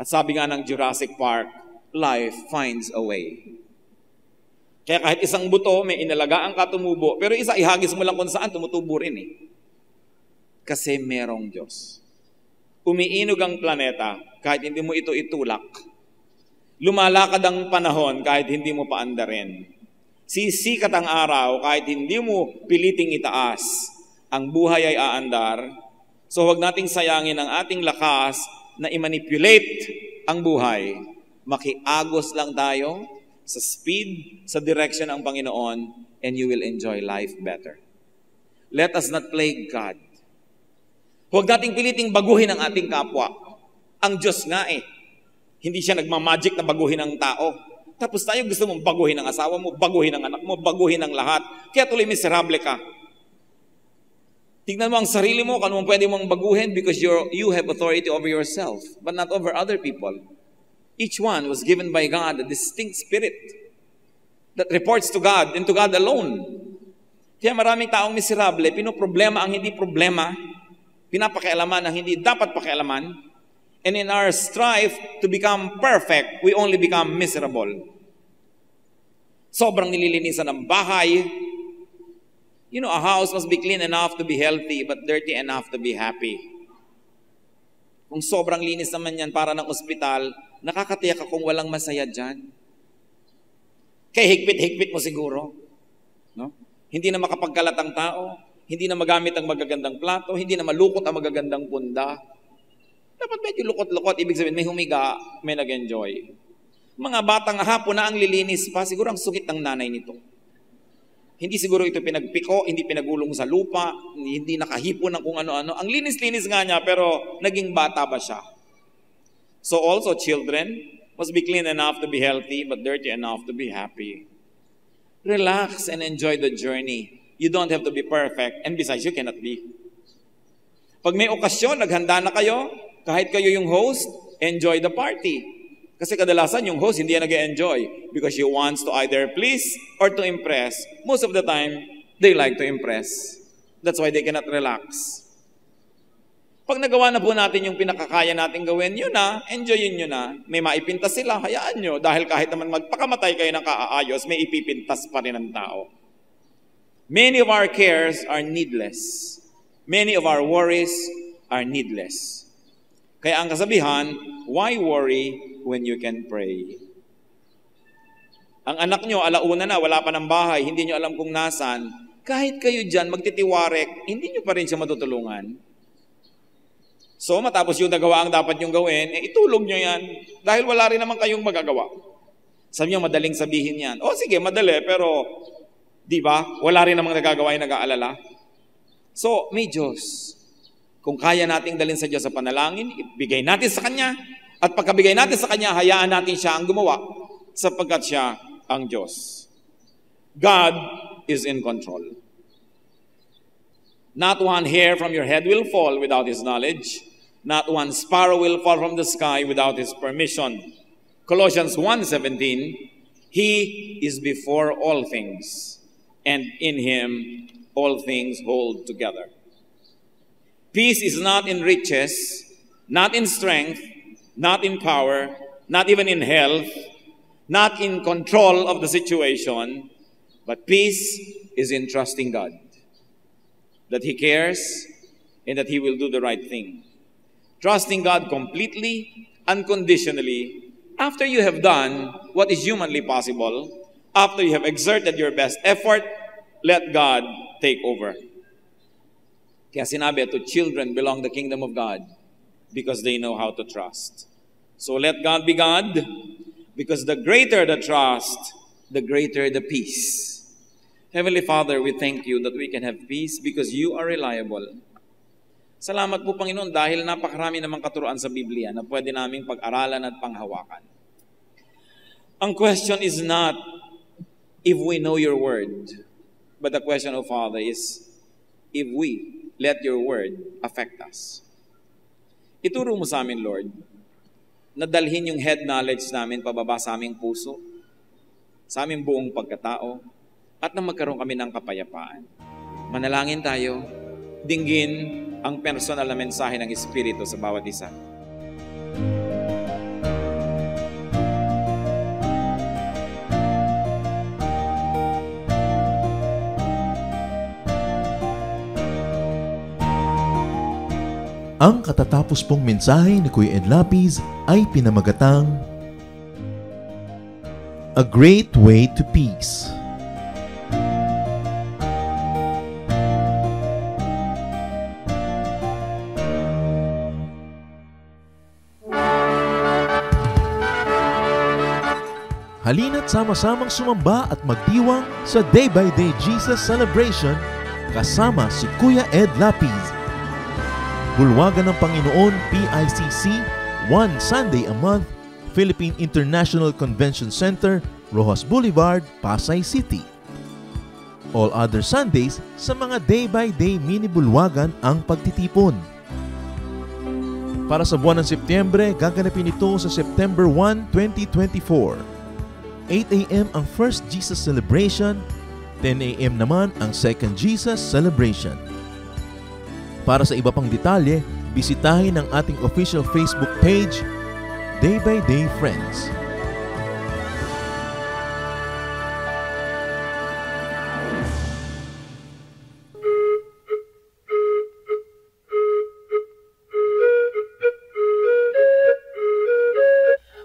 At sabi nga ng Jurassic Park, life finds a way. Kaya kahit isang buto, may inalagaan ka tumubo, pero isa ihagis mo lang kung saan, tumutubo rin eh. Kasi merong Diyos. Umiinog ang planeta kahit hindi mo ito itulak. Lumalakad ang panahon kahit hindi mo paandarin. Sisikat ang araw kahit hindi mo piliting itaas. Ang buhay ay aandar. So huwag nating sayangin ang ating lakas na i-manipulate ang buhay. Makiagos lang tayo sa speed, sa direction ng Panginoon, and you will enjoy life better. Let us not play God. Huwag nating piliting baguhin ang ating kapwa. Ang Diyos nga eh. Hindi siya nagmamagic na baguhin ang tao. Tapos tayo gusto mong baguhin ang asawa mo, baguhin ang anak mo, baguhin ang lahat. Kaya tuloy miserable ka. Tignan mo ang sarili mo, kung pwede mong baguhin because you have authority over yourself, but not over other people. Each one was given by God a distinct spirit that reports to God and to God alone. Kaya maraming taong miserable, pinoproblema ang hindi problema, pinapakialaman ang hindi dapat pakialaman, and in our strive to become perfect, we only become miserable. Sobrang nililinisan ng bahay. You know, a house must be clean enough to be healthy, but dirty enough to be happy. Kung sobrang linis naman yan para ng ospital, nakakatiyak akong walang masaya dyan. Kaya higpit-higpit mo siguro. No? Hindi na makapagkalat ang tao, hindi na magamit ang magagandang plato, hindi na malukot ang magagandang punda. Dapat medyo lukot-lukot, ibig sabihin may humiga, may nag-enjoy. Mga batang hapon na ang lilinis pa, siguro ang sungit ng nanay nito. Hindi siguro ito pinagpiko, hindi pinagulong sa lupa, hindi nakahipon ng kung ano-ano. Ang linis-linis nga niya, pero naging bata ba siya? So also children must be clean enough to be healthy, but dirty enough to be happy. Relax and enjoy the journey. You don't have to be perfect, and besides, you cannot be. Pag may okasyon, naghanda na kayo, kahit kayo yung host, enjoy the party. Kasi kadalasan yung host hindi yan nag-enjoy because he wants to either please or to impress. Most of the time, they like to impress. That's why they cannot relax. Pag nagawa na po natin yung pinakakaya natin gawin, yun na, enjoyin nyo na. May maipintas sila, hayaan nyo. Dahil kahit naman magpakamatay kayo ng kaaayos, may ipipintas pa rin ang tao. Many of our cares are needless. Many of our worries are needless. Kaya ang kasabihan, why worry when you can pray? Ang anak nyo, alauna na, wala pa ng bahay, hindi nyo alam kung nasan. Kahit kayo dyan, magtitiwarek, hindi nyo pa rin siya matutulungan. So, matapos yung nagawa ang dapat nyong gawin, itulog nyo yan. Dahil wala rin naman kayong magagawa. Sabi nyo, madaling sabihin yan. O sige, madali, pero, di ba, wala rin namang nagagawa yung nag-aalala. So, may Diyos. Kung kaya nating dalhin sa Diyos sa panalangin, ibigay natin sa Kanya. At pagkabigay natin sa Kanya, hayaan natin siya ang gumawa sapagkat siya ang Diyos. God is in control. Not one hair from your head will fall without His knowledge. Not one sparrow will fall from the sky without His permission. Colossians 1:17, He is before all things, and in Him all things hold together. Peace is not in riches, not in strength, not in power, not even in health, not in control of the situation, but peace is in trusting God, that He cares and that He will do the right thing. Trusting God completely, unconditionally, after you have done what is humanly possible, After you have exerted your best effort, let God take over. Kaya sinabi, to children belong the kingdom of God because they know how to trust. So let God be God, because the greater the trust, the greater the peace. Heavenly Father, we thank you that we can have peace because you are reliable. Salamat po, Panginoon, dahil napakarami namang katuruan sa Biblia na pwede naming pag-aralan at panghawakan. Ang question is not if we know your word, but the question, O Father, is if we let your word affect us. Ituro mo sa amin, Lord, na dalhin yung head knowledge namin pababa sa aming puso, sa aming buong pagkatao, at na magkaroon kami ng kapayapaan. Manalangin tayo, dinggin ang personal na mensahe ng Espiritu sa bawat isa. Ang katatapos pong mensahe ni Kuya Ed Lapiz ay pinamagatang A Great Way to Peace. Halina't sama-samang sumamba at magdiwang sa Day by Day Jesus Celebration kasama si Kuya Ed Lapiz. Bulwagan ng Panginoon, PICC, one Sunday a month, Philippine International Convention Center, Rojas Boulevard, Pasay City. All other Sundays, sa mga day-by-day mini-bulwagan ang pagtitipon. Para sa buwan ng Setyembre, gaganapin ito sa September 1, 2024. 8 a.m. ang First Jesus Celebration, 10 a.m. naman ang Second Jesus Celebration. Para sa iba pang detalye, bisitahin ang ating official Facebook page, Day by Day Friends.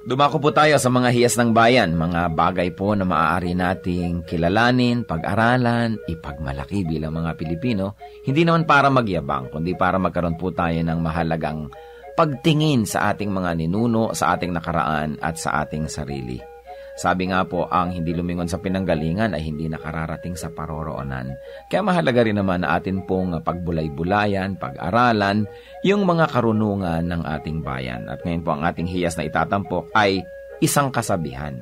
Dumako po tayo sa mga hiyas ng bayan, mga bagay po na maaari nating kilalanin, pag-aralan, ipagmalaki bilang mga Pilipino, hindi naman para magyabang, kundi para magkaroon po tayo ng mahalagang pagtingin sa ating mga ninuno, sa ating nakaraan at sa ating sarili. Sabi nga po, ang hindi lumingon sa pinanggalingan ay hindi nakararating sa paroroonan. Kaya mahalaga rin naman na atin pong pagbulay-bulayan, pag-aralan, yung mga karunungan ng ating bayan. At ngayon po ang ating hiyas na itatampok ay isang kasabihan.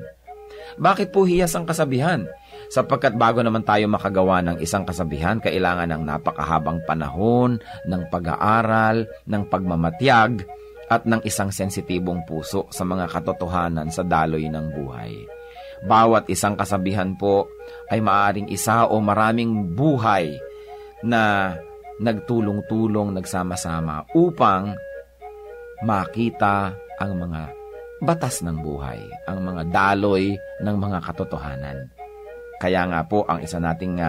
Bakit po hiyas ang kasabihan? Sapagkat bago naman tayo makagawa ng isang kasabihan, kailangan ng napakahabang panahon, ng pag-aaral, ng pagmamatyag, at ng isang sensitibong puso sa mga katotohanan sa daloy ng buhay. Bawat isang kasabihan po ay maaaring isa o maraming buhay na nagtulong-tulong, nagsama-sama upang makita ang mga batas ng buhay, ang mga daloy ng mga katotohanan. Kaya nga po ang isa nating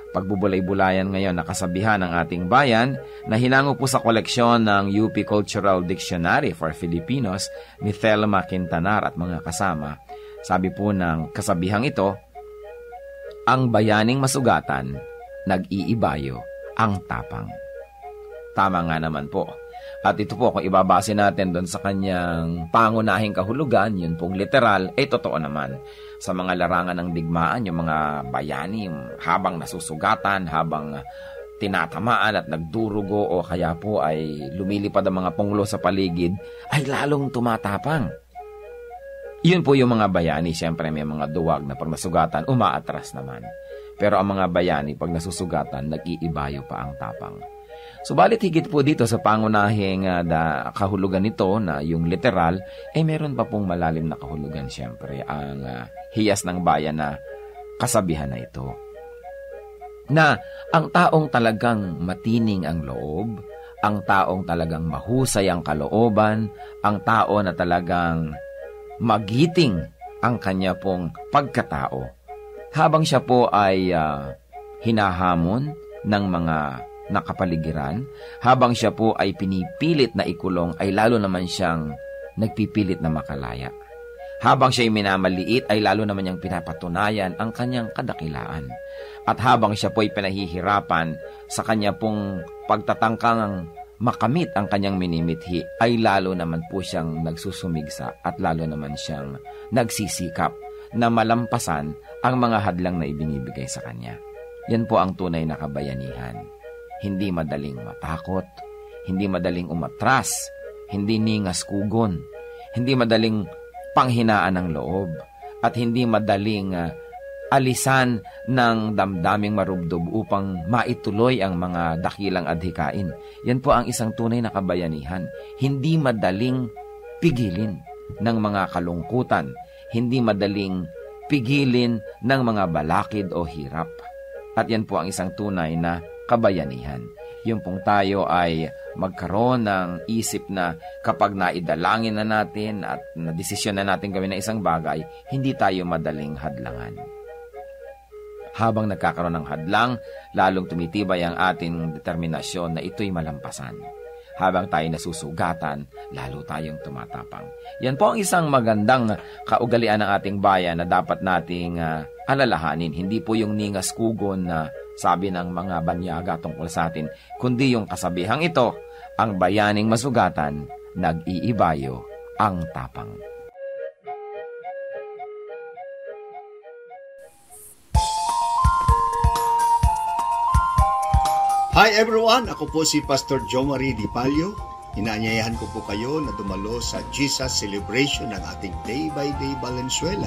pagbubulay-bulayan ngayon na kasabihan ng ating bayan na hinango po sa koleksyon ng UP Cultural Dictionary for Filipinos ni Thelma Quintanar at mga kasama. Sabi po ng kasabihang ito, ang bayaning masugatan, nag-iibayo ang tapang. Tama nga naman po. At ito po, kung ibabase natin doon sa kanyang pangunahing kahulugan, yun pong literal, ay totoo naman. Sa mga larangan ng digmaan, yung mga bayani, habang nasusugatan, habang tinatamaan at nagdurugo o kaya po ay lumilipad ang mga punglo sa paligid, ay lalong tumatapang. Yun po yung mga bayani, siyempre may mga duwag na pag nasugatan, umaatras naman. Pero ang mga bayani, pag nasusugatan, nag-iibayo pa ang tapang. Subalit higit po dito sa pangunahing kahulugan nito na yung literal, ay meron pa pong malalim na kahulugan siyempre ang hiyas ng bayan na kasabihan na ito. Na ang taong talagang matining ang loob, ang taong talagang mahusay ang kalooban, ang tao na talagang magiting ang kanya pong pagkatao, habang siya po ay hinahamon ng mga nakapaligiran, habang siya po ay pinipilit na ikulong, ay lalo naman siyang nagpipilit na makalaya. Habang siya'y minamaliit ay lalo naman niyang pinapatunayan ang kanyang kadakilaan. At habang siya po'y pinahihirapan sa kanya pong pagtatangkang makamit ang kanyang minimithi, ay lalo naman po siyang nagsusumigsa at lalo naman siyang nagsisikap na malampasan ang mga hadlang na ibinibigay sa kanya. Yan po ang tunay na kabayanihan. Hindi madaling matakot, hindi madaling umatras, hindi ningas kugon, hindi madaling panghinaan ng loob, at hindi madaling alisan ng damdaming marubdob upang maituloy ang mga dakilang adhikain. Yan po ang isang tunay na kabayanihan. Hindi madaling pigilin ng mga kalungkutan, hindi madaling pigilin ng mga balakid o hirap. At yan po ang isang tunay na kabayanihan. Yung pong tayo ay magkaroon ng isip na kapag naidalangin na natin at nadesisyon na natin gawin ng isang bagay, hindi tayo madaling hadlangan. Habang nagkakaroon ng hadlang, lalong tumitibay ang ating determinasyon na ito'y malampasan. Habang tayo nasusugatan, lalo tayong tumatapang. Yan po ang isang magandang kaugalian ng ating bayan na dapat nating alalahanin. Hindi po yung ningas kugon na sabi ng mga banyaga tungkol sa atin, kundi yung kasabihang ito, ang bayaning masugatan, nag-iibayo ang tapang. Hi everyone! Ako po si Pastor Jomari Di Palio. Inaanyayahan ko po kayo na dumalo sa Jesus Celebration ng ating Day by Day Valenzuela.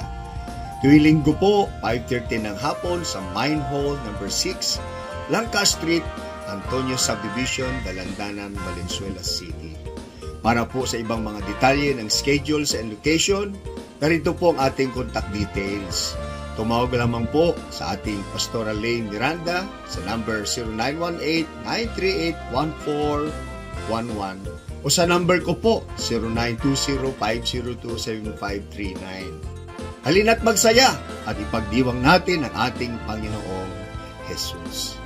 Tuwing linggo po, 5:30 ng hapon sa Mine Hall No. 6, Langka Street, Antonio Subdivision, Dalandanan, Valenzuela City. Para po sa ibang mga detalye ng schedules and location, narito po ang ating contact details. Tumawag lamang po sa ating Pastoral Lane Miranda sa number 0918-938-1411 o sa number ko po 0920-502-7539. Halina't magsaya at ipagdiwang natin ang ating Panginoong Jesus.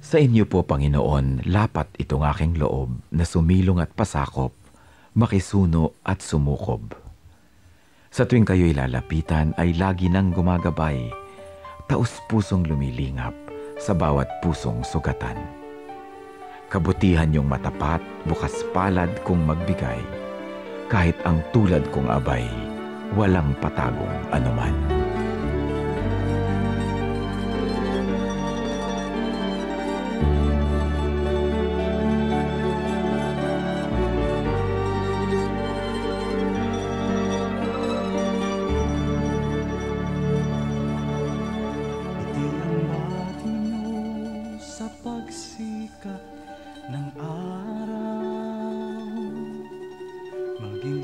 Sa inyo po, Panginoon, lapat itong aking loob na sumilong at pasakop, makisuno at sumukob. Sa tuwing kayo'y lalapitan ay lagi nang gumagabay, taus-pusong lumilingap sa bawat pusong sugatan. Kabutihan yung matapat, bukas palad kung magbigay, kahit ang tulad kong abay, walang patagong anuman.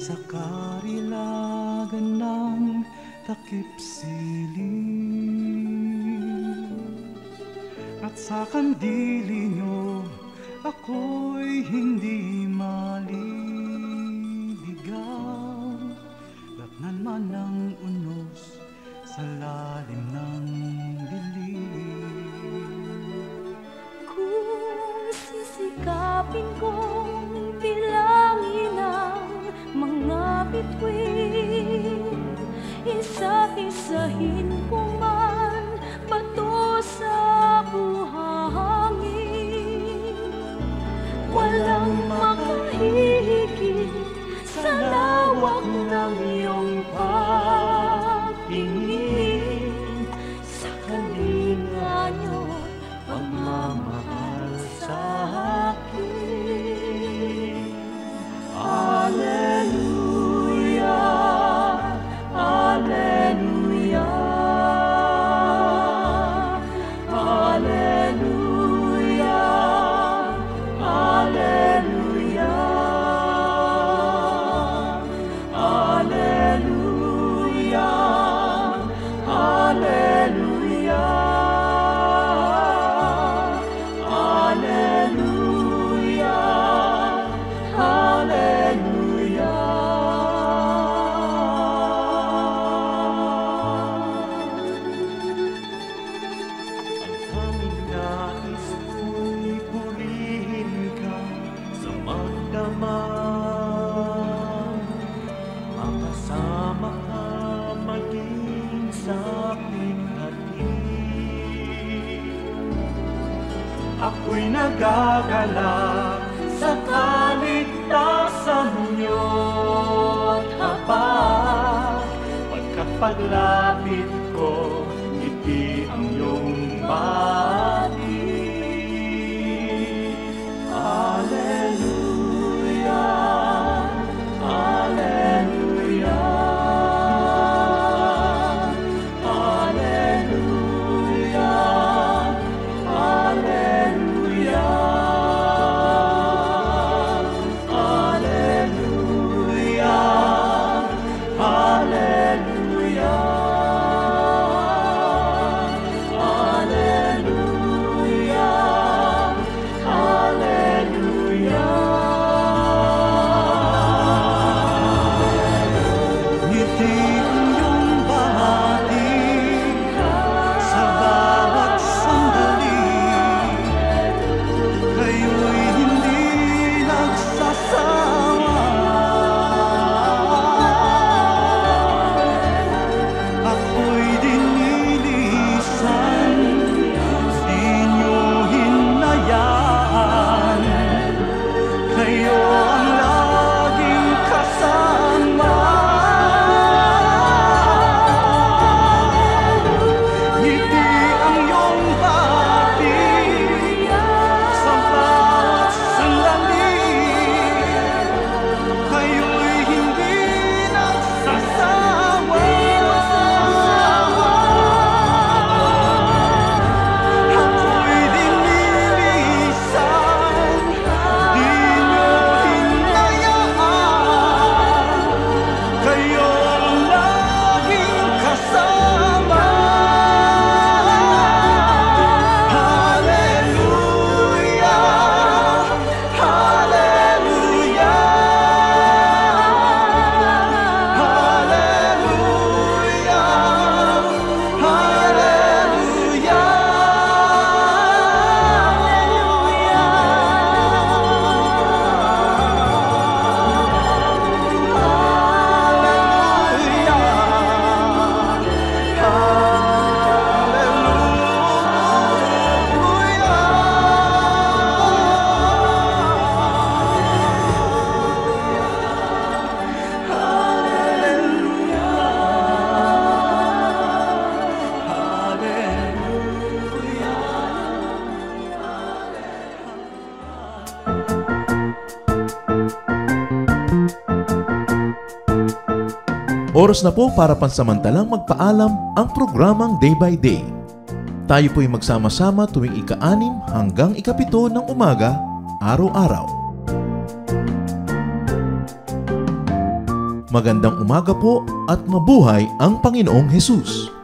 Sa karilagan ng takip silim at sa kandili nyo ako'y hindi maliligaw. Latnan man ng unos sa lalim ng dilim. Kung sisikapin kong bilangin ang mga bituin, isa-isahin ko man bato sa buhangin. Walang makahihigit sa lawak ng iyong pagtingin, sa kalinga niyo pagmamahal sa akin. Alleluia, Alleluia, Alleluia, Alleluia, Alleluia, Alleluia, Alleluia, Ang aming nais ko'y purihin ka sa magdamag, makasama ka maging sa aking hatid. Ako'y nagagalak sa kaligtasan niyo at habag, pagkat paglapit ko, ngiti ang iyong batid. Alleluia, Alleluia, Alleluia, Alleluia, Alleluia, Alleluia, Oras na po para pansamantalang magpaalam ang programang Day by Day. Tayo po'y magsama-sama tuwing ika-6 hanggang ika-7 ng umaga, araw-araw. Magandang umaga po at mabuhay ang Panginoong Hesus!